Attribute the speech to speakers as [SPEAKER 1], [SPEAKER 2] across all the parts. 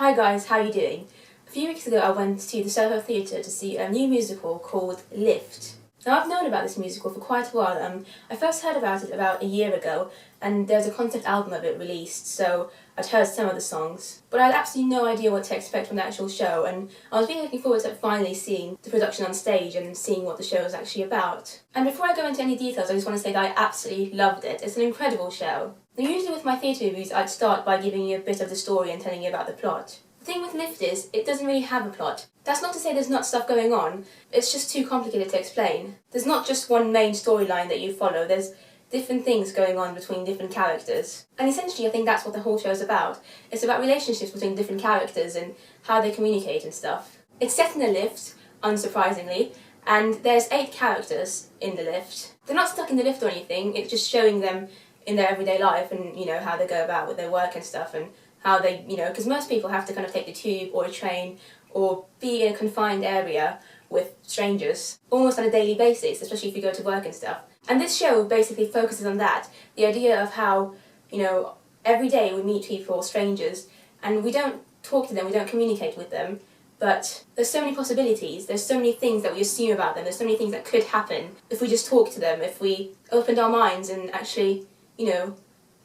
[SPEAKER 1] Hi guys, how are you doing? A few weeks ago I went to the Soho Theatre to see a new musical called Lift. Now I've known about this musical for quite a while. I first heard about it about a year ago and there's a concept album of it released, so I'd heard some of the songs. But I had absolutely no idea what to expect from the actual show, and I was really looking forward to finally seeing the production on stage and seeing what the show was actually about. And before I go into any details, I just want to say that I absolutely loved it. It's an incredible show. Now usually with my theatre reviews I'd start by giving you a bit of the story and telling you about the plot. The thing with Lift is, it doesn't really have a plot. That's not to say there's not stuff going on, it's just too complicated to explain. There's not just one main storyline that you follow, there's different things going on between different characters. And essentially I think that's what the whole show is about. It's about relationships between different characters and how they communicate and stuff. It's set in a lift, unsurprisingly, and there's 8 characters in the lift. They're not stuck in the lift or anything, it's just showing them in their everyday life and, you know, how they go about with their work and stuff, and how they, you know, because most people have to kind of take the tube or a train or be in a confined area with strangers almost on a daily basis, especially if you go to work and stuff. And this show basically focuses on that, the idea of how, you know, every day we meet people, strangers, and we don't talk to them, we don't communicate with them, but there's so many possibilities, there's so many things that we assume about them, there's so many things that could happen if we just talked to them, if we opened our minds and actually, you know,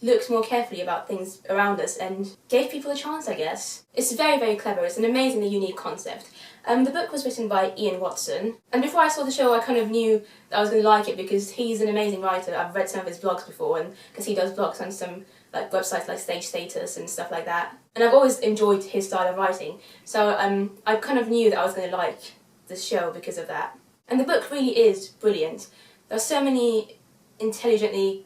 [SPEAKER 1] looked more carefully about things around us and gave people a chance, I guess. It's very, very clever. It's an amazingly unique concept. The book was written by Ian Watson, and before I saw the show I kind of knew that I was going to like it because he's an amazing writer. I've read some of his blogs before, and because he does blogs on some like websites like Stage Status and stuff like that. And I've always enjoyed his style of writing, so I kind of knew that I was going to like this show because of that. And the book really is brilliant. There are so many intelligently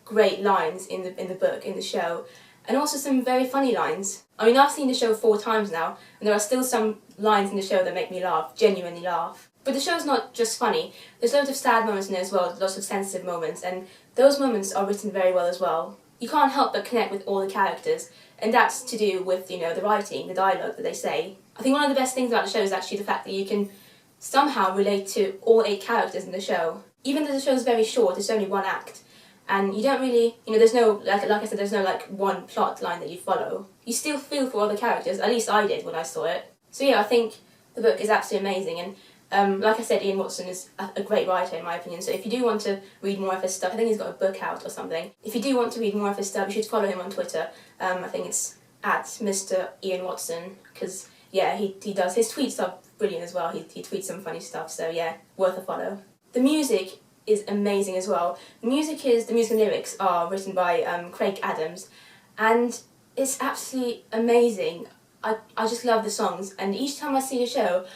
[SPEAKER 1] great lines in the book, in the show, and also some very funny lines. I mean, I've seen the show 4 times now, and there are still some lines in the show that make me laugh, genuinely laugh. But the show's not just funny, there's loads of sad moments in it as well, lots of sensitive moments, and those moments are written very well as well. You can't help but connect with all the characters, and that's to do with, you know, the writing, the dialogue that they say. I think one of the best things about the show is actually the fact that you can somehow relate to all 8 characters in the show. Even though the show's very short, it's only 1 act, and you don't really, you know, there's no, like I said, there's no like one plot line that you follow. You still feel for all the characters, at least I did when I saw it. So yeah, I think the book is absolutely amazing, and like I said, Ian Watson is a great writer in my opinion, so if you do want to read more of his stuff, I think he's got a book out or something. If you do want to read more of his stuff, you should follow him on Twitter. I think it's at Mr. Ian Watson, because yeah, he does, his tweets are brilliant as well, he tweets some funny stuff, so yeah, worth a follow. The music is amazing as well. The music and lyrics are written by Craig Adams, and it's absolutely amazing. I just love the songs, and each time I see the show,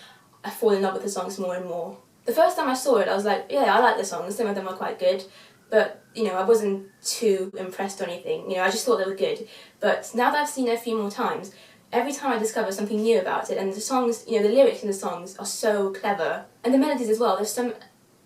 [SPEAKER 1] I fall in love with the songs more and more. The first time I saw it, I was like, yeah, I like the songs, some of them are quite good, but, you know, I wasn't too impressed or anything, you know, I just thought they were good. But now that I've seen it a few more times, every time I discover something new about it, and the songs, you know, the lyrics in the songs are so clever, and the melodies as well, there's some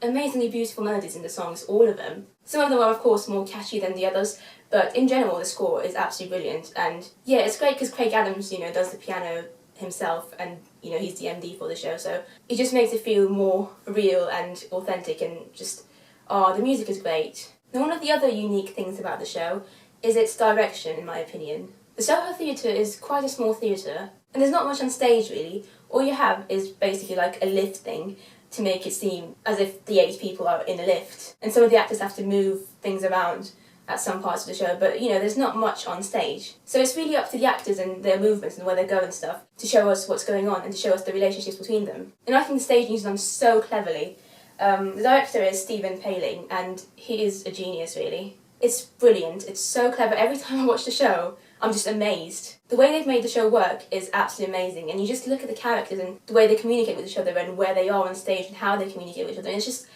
[SPEAKER 1] amazingly beautiful melodies in the songs, all of them. Some of them are of course more catchy than the others, but in general the score is absolutely brilliant, and yeah, it's great because Craig Adams, you know, does the piano himself, and you know, he's the MD for the show, so it just makes it feel more real and authentic, and just, the music is great. Now one of the other unique things about the show is its direction, in my opinion. The Soho Theatre is quite a small theatre, and there's not much on stage really. All you have is basically like a lift thing, to make it seem as if the 8 people are in a lift. And some of the actors have to move things around at some parts of the show, but you know, there's not much on stage. So it's really up to the actors and their movements and where they go and stuff to show us what's going on and to show us the relationships between them. And I think the staging is done so cleverly. The director is Stephen Paling, and he is a genius really. It's brilliant, it's so clever. Every time I watch the show, I'm just amazed. The way they've made the show work is absolutely amazing, and you just look at the characters and the way they communicate with each other and where they are on stage and how they communicate with each other, and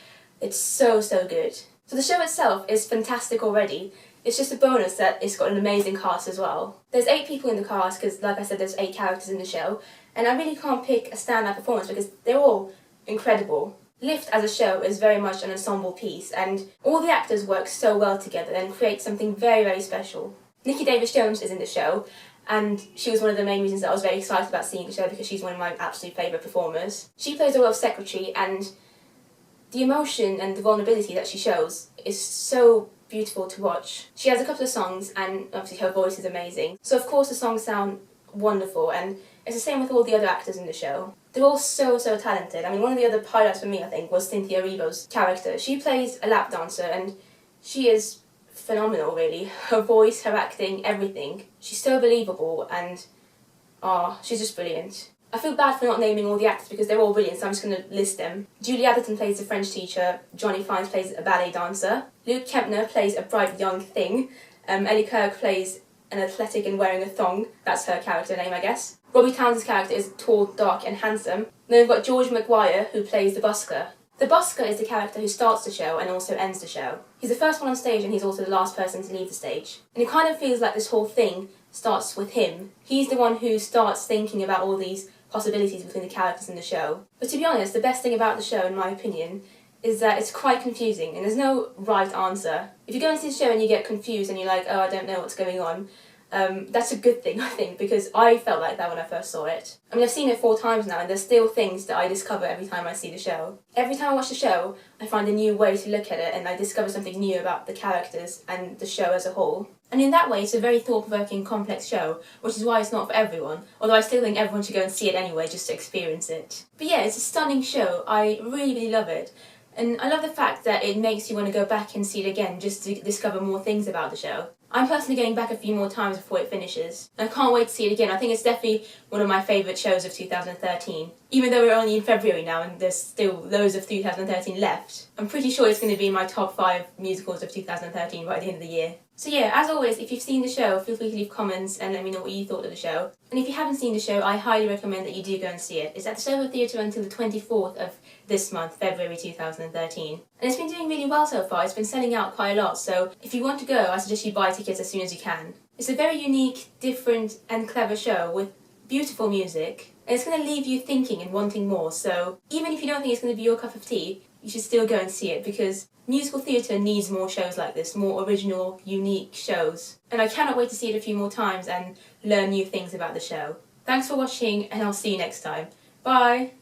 [SPEAKER 1] it's so, so good. So the show itself is fantastic already. It's just a bonus that it's got an amazing cast as well. There's 8 people in the cast because, like I said, there's 8 characters in the show, and I really can't pick a standout performance because they're all incredible. Lift as a show is very much an ensemble piece, and all the actors work so well together and create something very, very special. Nikki Davis-Jones is in the show, and she was one of the main reasons that I was very excited about seeing the show because she's one of my absolute favourite performers. She plays a role of secretary, and the emotion and the vulnerability that she shows is so beautiful to watch. She has a couple of songs, and obviously her voice is amazing, so of course the songs sound wonderful, and it's the same with all the other actors in the show. They're all so talented. I mean, one of the other highlights for me, I think, was Cynthia Erivo's character. She plays a lap dancer, and she is phenomenal, really. Her voice, her acting, everything. She's so believable, and she's just brilliant. I feel bad for not naming all the actors because they're all brilliant, so I'm just going to list them. Julie Atherton plays a French teacher, Johnny Fiennes plays a ballet dancer, Luke Kempner plays a bright young thing, Ellie Kirk plays an athletic and wearing a thong, that's her character name, I guess. Robbie Townsend's character is tall, dark and handsome. Then we've got George Maguire, who plays the busker. The busker is the character who starts the show and also ends the show. He's the first one on stage and he's also the last person to leave the stage. And it kind of feels like this whole thing starts with him. He's the one who starts thinking about all these possibilities between the characters in the show. But to be honest, the best thing about the show, in my opinion, is that it's quite confusing and there's no right answer. If you go and see the show and you get confused and you're like, oh, I don't know what's going on, that's a good thing, I think, because I felt like that when I first saw it. I mean, I've seen it 4 times now and there's still things that I discover every time I see the show. Every time I watch the show, I find a new way to look at it and I discover something new about the characters and the show as a whole. And in that way, it's a very thought-provoking, complex show, which is why it's not for everyone, although I still think everyone should go and see it anyway, just to experience it. But yeah, it's a stunning show. I really love it. And I love the fact that it makes you want to go back and see it again, just to discover more things about the show. I'm personally going back a few more times before it finishes. And I can't wait to see it again. I think it's definitely one of my favourite shows of 2013. Even though we're only in February now and there's still loads of 2013 left, I'm pretty sure it's going to be in my top 5 musicals of 2013 by the end of the year. So yeah, as always, if you've seen the show, feel free to leave comments and let me know what you thought of the show. And if you haven't seen the show, I highly recommend that you do go and see it. It's at the Soho Theatre until the 24th of this month, February 2013. And it's been doing really well so far. It's been selling out quite a lot, so if you want to go, I suggest you buy tickets as soon as you can. It's a very unique, different and clever show with beautiful music, and it's going to leave you thinking and wanting more, so even if you don't think it's going to be your cup of tea, you should still go and see it, because musical theatre needs more shows like this, more original, unique shows. And I cannot wait to see it a few more times and learn new things about the show. Thanks for watching, and I'll see you next time. Bye!